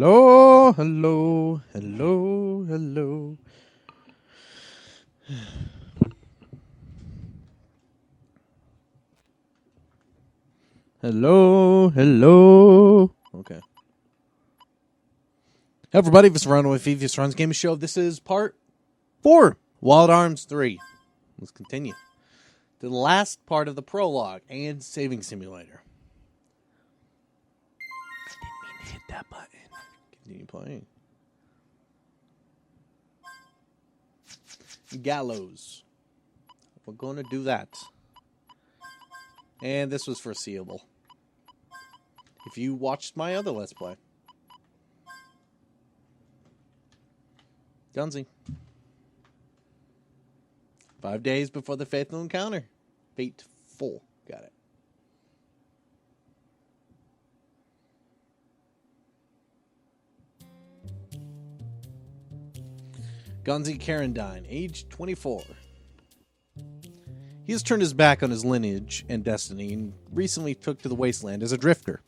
Hello, hello, hello, hello. Hello, hello. Okay. Hey everybody, this is Ron with Vivius Runs Game Show. This is part 4, Wild Arms 3. Let's continue to the last part of the prologue and saving simulator. I didn't mean to hit that button. Continue playing. Gallows. We're going to do that. And this was foreseeable. If you watched my other Let's Play. Gunsy. 5 days before the fatal encounter. Fateful. Got it. Gunzi Carandine, age 24. He has turned his back on his lineage and destiny and recently took to the wasteland as a drifter.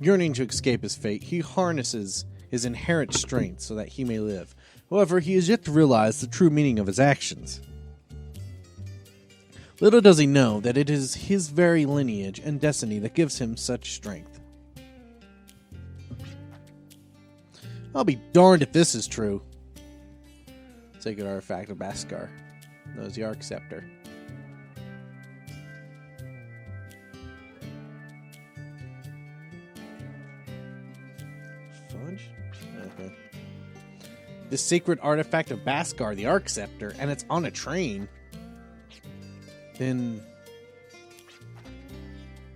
Yearning to escape his fate, he harnesses his inherent strength so that he may live. However, he has yet to realize the true meaning of his actions. Little does he know that it is his very lineage and destiny that gives him such strength. I'll be darned if this is true. Sacred artifact of Baskar. Knows the Arc Scepter. Fudge? Okay. The sacred artifact of Baskar, the Arc Scepter, and it's on a train. Then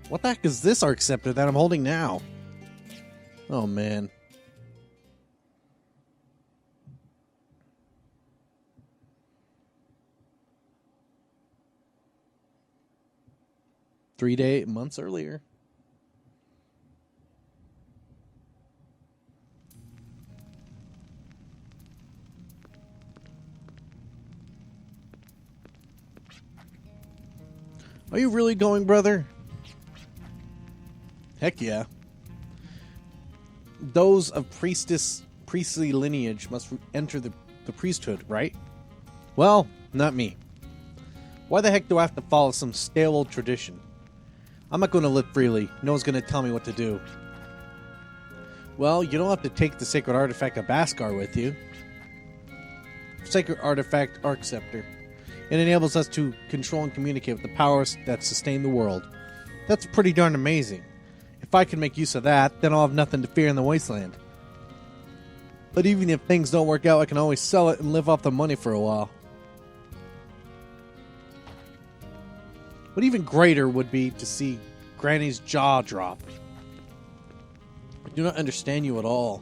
what the heck is this Arc Scepter that I'm holding now? Oh man. Months earlier. Are you really going, brother? Heck yeah. Those of priestly lineage must enter the priesthood, right? Well, not me. Why the heck do I have to follow some stale old tradition? I'm not going to live freely. No one's going to tell me what to do. Well, you don't have to take the sacred artifact of Baskar with you. Sacred artifact Arc Scepter. It enables us to control and communicate with the powers that sustain the world. That's pretty darn amazing. If I can make use of that, then I'll have nothing to fear in the wasteland. But even if things don't work out, I can always sell it and live off the money for a while. But even greater would be to see Granny's jaw drop. I do not understand you at all.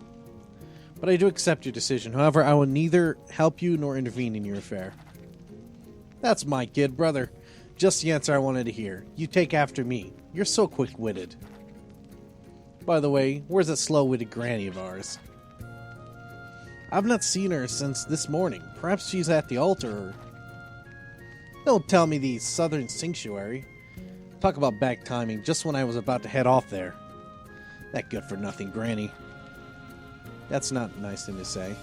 But I do accept your decision. However, I will neither help you nor intervene in your affair. That's my kid, brother. Just the answer I wanted to hear. You take after me. You're so quick-witted. By the way, where's that slow-witted granny of ours? I've not seen her since this morning. Perhaps she's at the altar or... Don't tell me the southern sanctuary. Talk about bad timing just when I was about to head off there. That good-for-nothing granny. That's not a nice thing to say.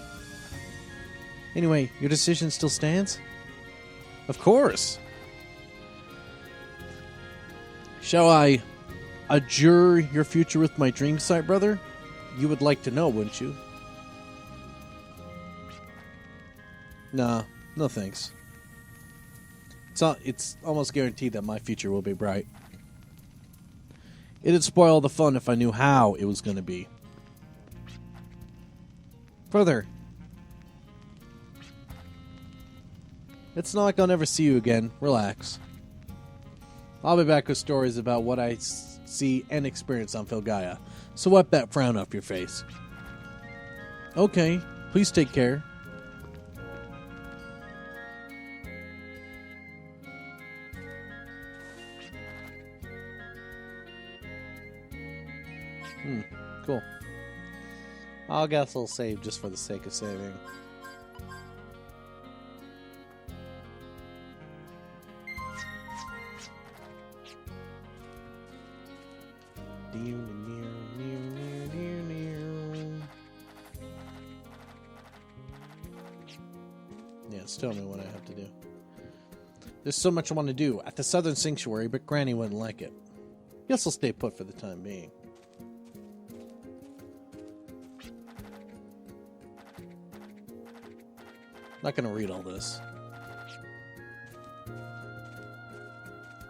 Anyway, your decision still stands? Of course. Shall I adjure your future with my dream sight, brother? You would like to know, wouldn't you? Nah, no thanks. It's almost guaranteed that my future will be bright. It'd spoil the fun if I knew how it was going to be. Further, it's not like I'll never see you again. Relax. I'll be back with stories about what I see and experience on Filgaia, so wipe that frown off your face. Okay, please take care. Cool. I guess I'll save just for the sake of saving. chance. Tell me what I have to do. There's so much I want to do at the Southern Sanctuary, but Granny wouldn't like it. Guess I'll stay put for the time being. Not gonna read all this.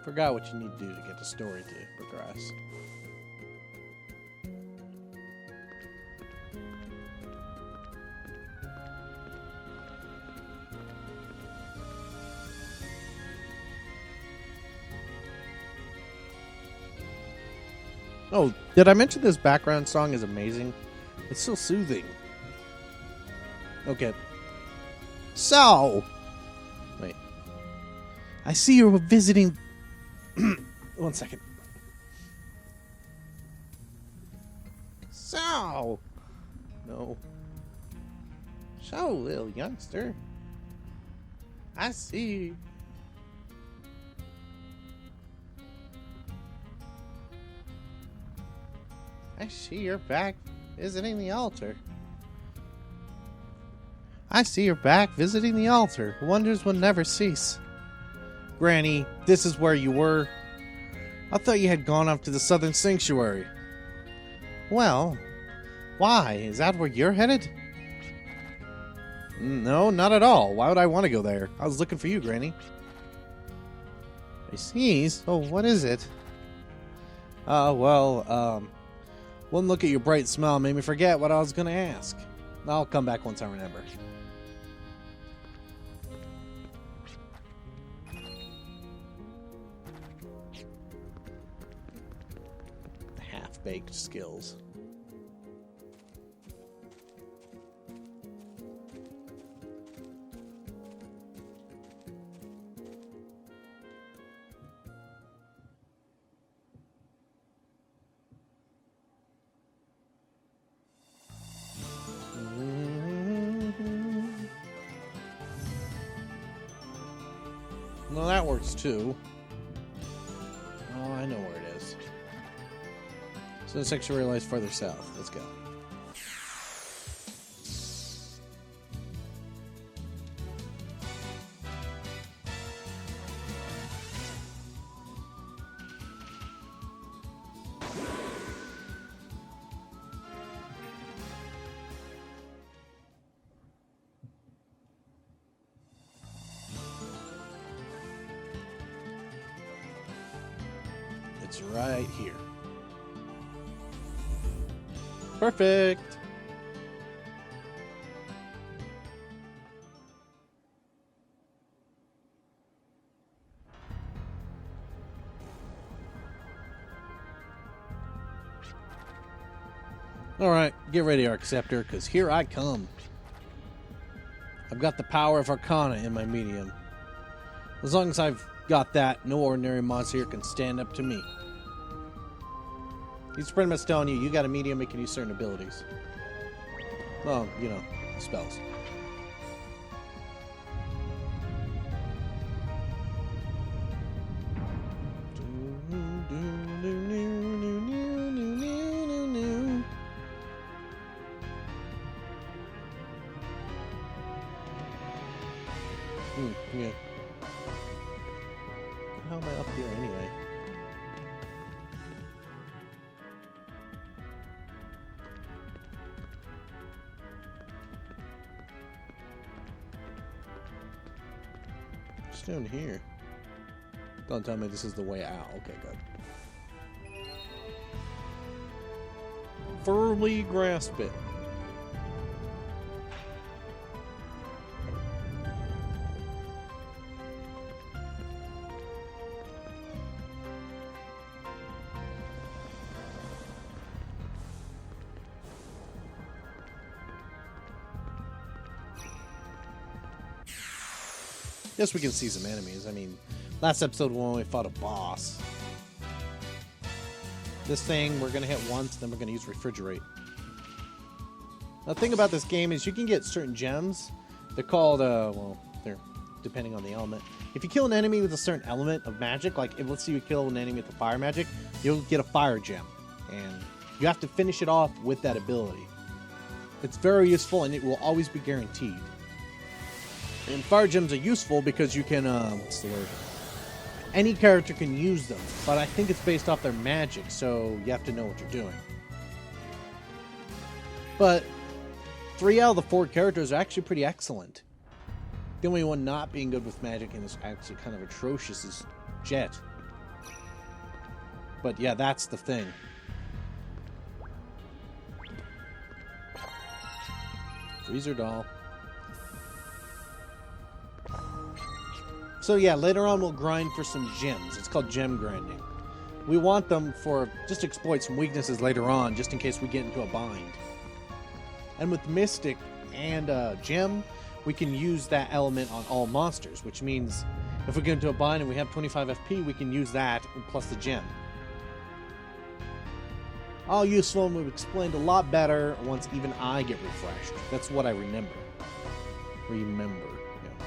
Forgot what you need to do to get the story to progress. Oh, did I mention this background song is amazing? It's so soothing. Okay. So, wait. I see you're visiting. 1 second. So, no. So, little youngster. I see. I see you're back visiting the altar. I see you're back visiting the altar. Wonders will never cease. Granny, this is where you were. I thought you had gone off to the Southern Sanctuary. Well, why? Is that where you're headed? No, not at all. Why would I want to go there? I was looking for you, Granny. I see. So what is it? One look at your bright smile made me forget what I was going to ask. I'll come back once I remember. Half-baked skills. Well, that works too. Oh, I know where it is. So the sanctuary lies farther south. Let's go. It's right here. Perfect. All right, get ready, Arcceptor, because here I come. I've got the power of Arcana in my medium. As long as I've got that, no ordinary monster here can stand up to me. He's pretty much telling you, you got a medium, it can use certain abilities. Well, you know, spells. Yeah. How am I up here anyway? What's down here? Don't tell me this is the way out. Okay, good. Firmly grasp it. Yes, we can see some enemies. I mean, last episode we only fought a boss. This thing we're going to hit once, then we're going to use refrigerate. Now, the thing about this game is you can get certain gems. They're called, well, they're depending on the element. If you kill an enemy with a certain element of magic, like if let's say you kill an enemy with the fire magic, you'll get a fire gem. And you have to finish it off with that ability. It's very useful and it will always be guaranteed. And fire gems are useful because you can, what's the word? Any character can use them, but I think it's based off their magic, so you have to know what you're doing. But 3 out of the 4 characters are actually pretty excellent. The only one not being good with magic and is actually kind of atrocious is Jet. But yeah, that's the thing. Freezer doll. So yeah, later on we'll grind for some gems. It's called gem grinding. We want them for just to exploit some weaknesses later on, just in case we get into a bind. And with Mystic and Gem, we can use that element on all monsters, which means if we get into a bind and we have 25 FP, we can use that plus the Gem. All useful, and we've explained a lot better once even I get refreshed. That's what I remember. Remember, yeah.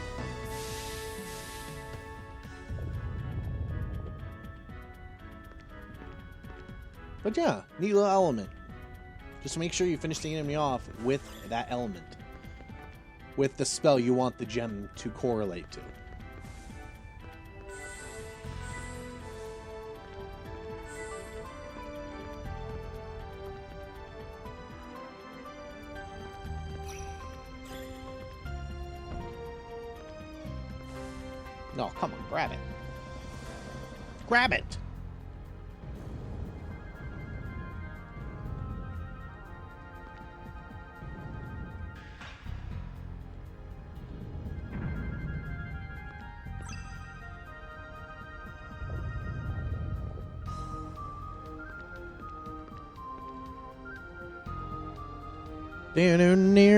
But yeah, neat little element. Just make sure you finish the enemy off with that element. With the spell you want the gem to correlate to. No, come on, grab it. Grab it! Near.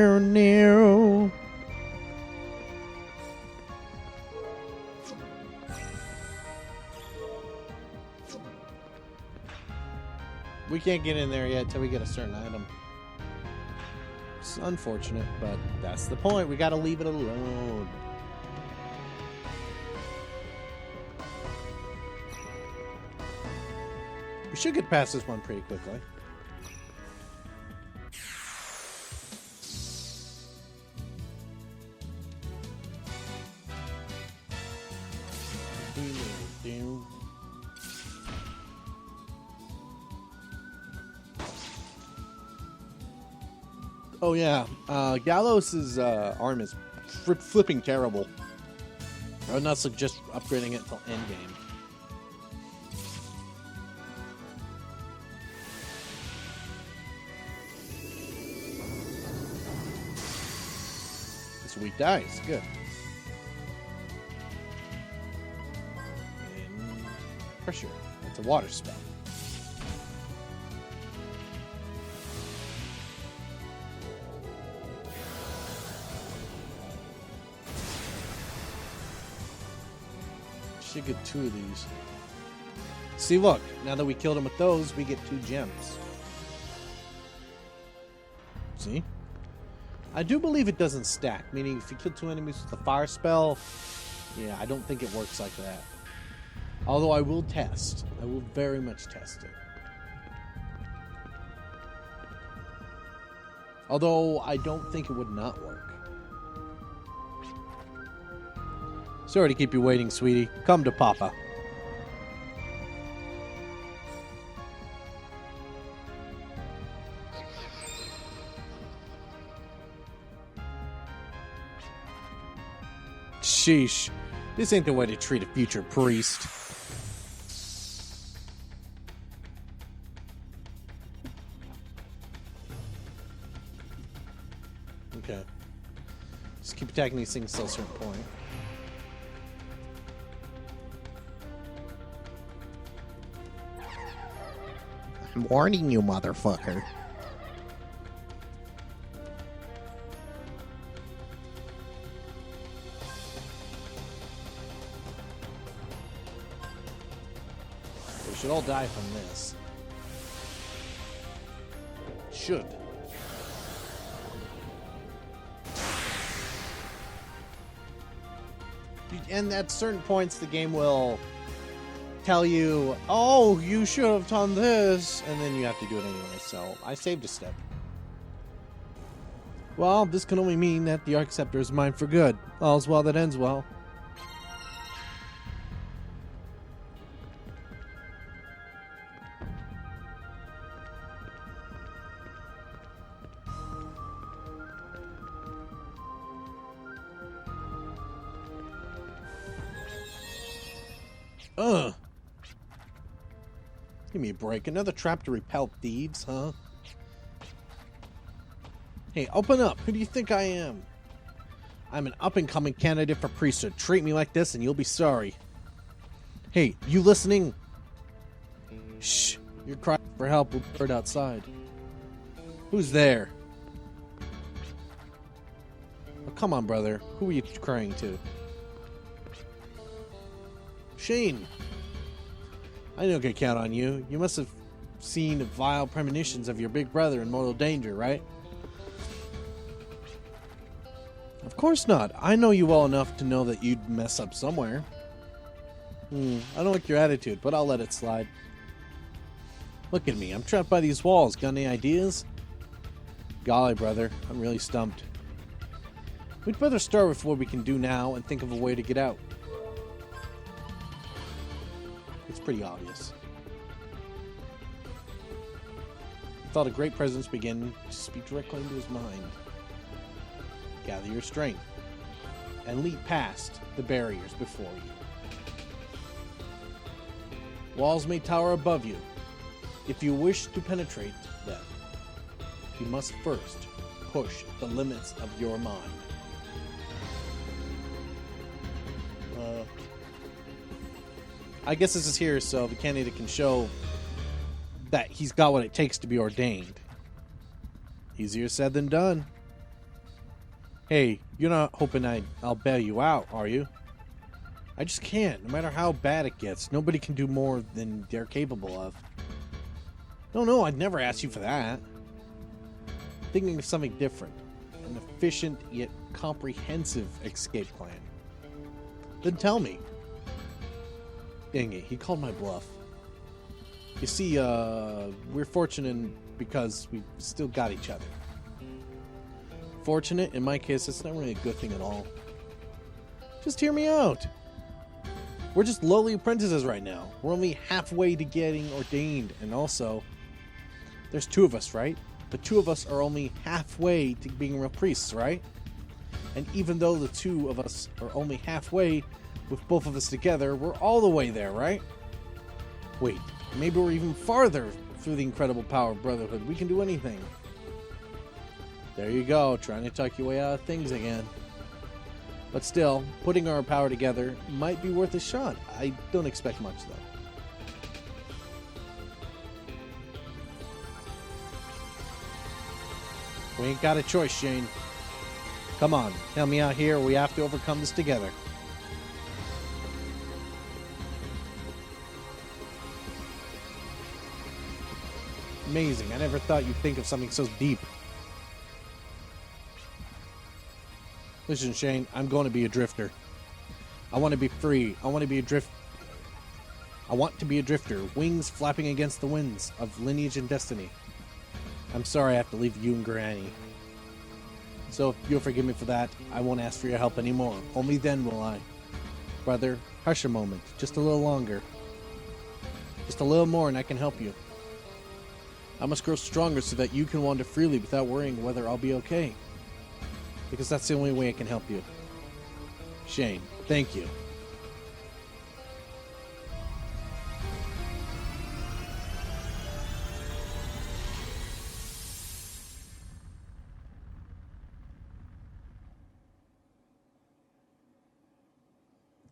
We can't get in there yet until we get a certain item. It's unfortunate, but that's the point. We gotta leave it alone. We should get past this one pretty quickly. Oh yeah, Gallows' arm is flipping terrible. I would not suggest upgrading it until endgame. It's weak dice, good. And pressure, that's a water spell. Should get 2 of these. See, look, now that we killed him with those, we get 2 gems. See? I do believe it doesn't stack, meaning if you kill 2 enemies with a fire spell, yeah, I don't think it works like that. Although I will test. I will very much test it. Although I don't think it would not work. Sorry to keep you waiting, sweetie. Come to Papa. Sheesh. This ain't the way to treat a future priest. Okay. Just keep attacking these things till a certain point. I'm warning you, motherfucker. We should all die from this. Should. And at certain points, the game will tell you, oh, you should have done this, and then you have to do it anyway, so I saved a step. Well, this can only mean that the Arc Scepter is mine for good. All's well that ends well. Give me a break. Another trap to repel thieves, huh? Hey, open up. Who do you think I am? I'm an up-and-coming candidate for priesthood. Treat me like this and you'll be sorry. Hey, you listening? Shh. Your cry for help will be heard outside. Who's there? Oh, come on, brother. Who are you crying to? Shane. I know I can count on you. You must have seen vile premonitions of your big brother in mortal danger, right? Of course not. I know you well enough to know that you'd mess up somewhere. I don't like your attitude, but I'll let it slide. Look at me. I'm trapped by these walls. Got any ideas? Golly, brother. I'm really stumped. We'd better start with what we can do now and think of a way to get out. It's pretty obvious. I thought a great presence began to speak directly into his mind. Gather your strength and leap past the barriers before you. Walls may tower above you. If you wish to penetrate them, you must first push the limits of your mind. I guess this is here so the candidate can show that he's got what it takes to be ordained. Easier said than done. Hey, you're not hoping I'll bail you out, are you? I just can't, no matter how bad it gets. Nobody can do more than they're capable of. No, I'd never ask you for that. Thinking of something different. An efficient yet comprehensive escape plan. Then tell me. Dang it, he called my bluff. You see, we're fortunate because we've still got each other. Fortunate? In my case, it's not really a good thing at all. Just hear me out. We're just lowly apprentices right now. We're only halfway to getting ordained. And also, there's two of us, right? The two of us are only halfway to being real priests, right? And even though the two of us are only halfway, with both of us together, we're all the way there, right? Wait, maybe we're even farther through the incredible power of brotherhood. We can do anything. There you go, trying to talk your way out of things again. But still, putting our power together might be worth a shot. I don't expect much, though. We ain't got a choice, Shane. Come on, help me out here. We have to overcome this together. Amazing. I never thought you'd think of something so deep. Listen, Shane, I'm going to be a drifter. I want to be free. I want to be a drifter. Wings flapping against the winds of lineage and destiny. I'm sorry I have to leave you and Granny. So if you'll forgive me for that, I won't ask for your help anymore. Only then will I. Brother, hush a moment. Just a little longer. Just a little more and I can help you. I must grow stronger so that you can wander freely without worrying whether I'll be okay. Because that's the only way I can help you. Shane, thank you.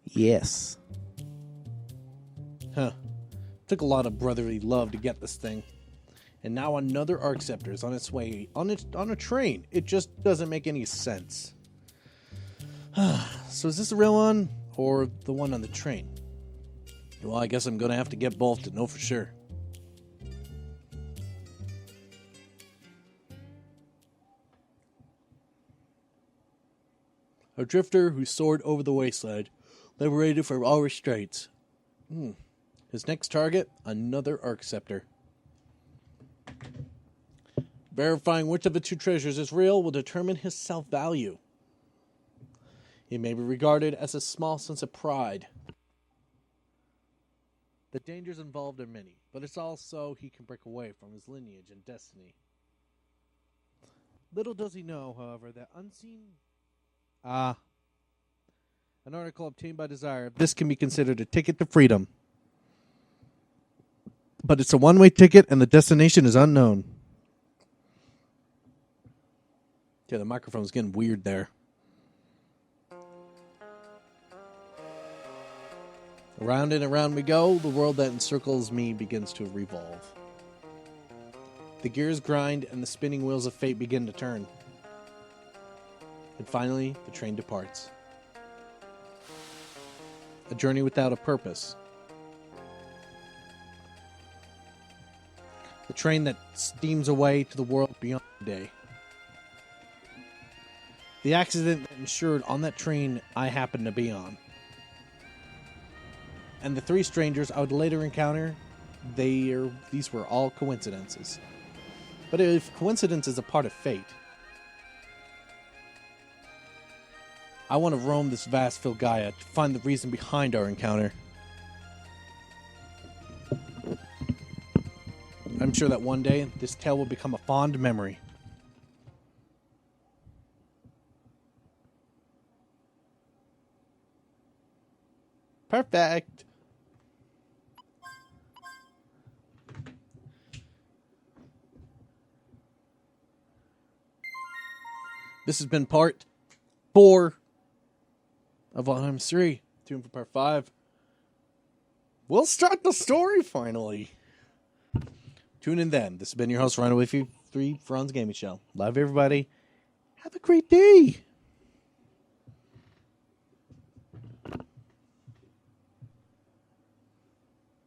Yes. Huh. Took a lot of brotherly love to get this thing. And now another Arc Scepter is on its way on a train. It just doesn't make any sense. So is this the real one or the one on the train? Well, I guess I'm going to have to get both to know for sure. A drifter who soared over the wasteland, liberated from all restraints. His next target, another Arc Scepter. Verifying which of the two treasures is real will determine his self-value. He may be regarded as a small sense of pride. The dangers involved are many, but it's also he can break away from his lineage and destiny. Little does he know, however, that unseen... an article obtained by desire. This can be considered a ticket to freedom. But it's a one-way ticket and the destination is unknown. Yeah, the microphone's getting weird there. Around and around we go, the world that encircles me begins to revolve. The gears grind and the spinning wheels of fate begin to turn. And finally, the train departs. A journey without a purpose. The train that steams away to the world beyond day. The accident that ensured on that train I happened to be on. And the three strangers I would later encounter, these were all coincidences. But if coincidence is a part of fate, I want to roam this vast Filgaia to find the reason behind our encounter. I'm sure that one day this tale will become a fond memory. Perfect. This has been part 4 of Volumes 3. Tune for part 5. We'll start the story finally. Tune in then. This has been your host, Runaway 3 Franz Gaming Show. Love everybody. Have a great day.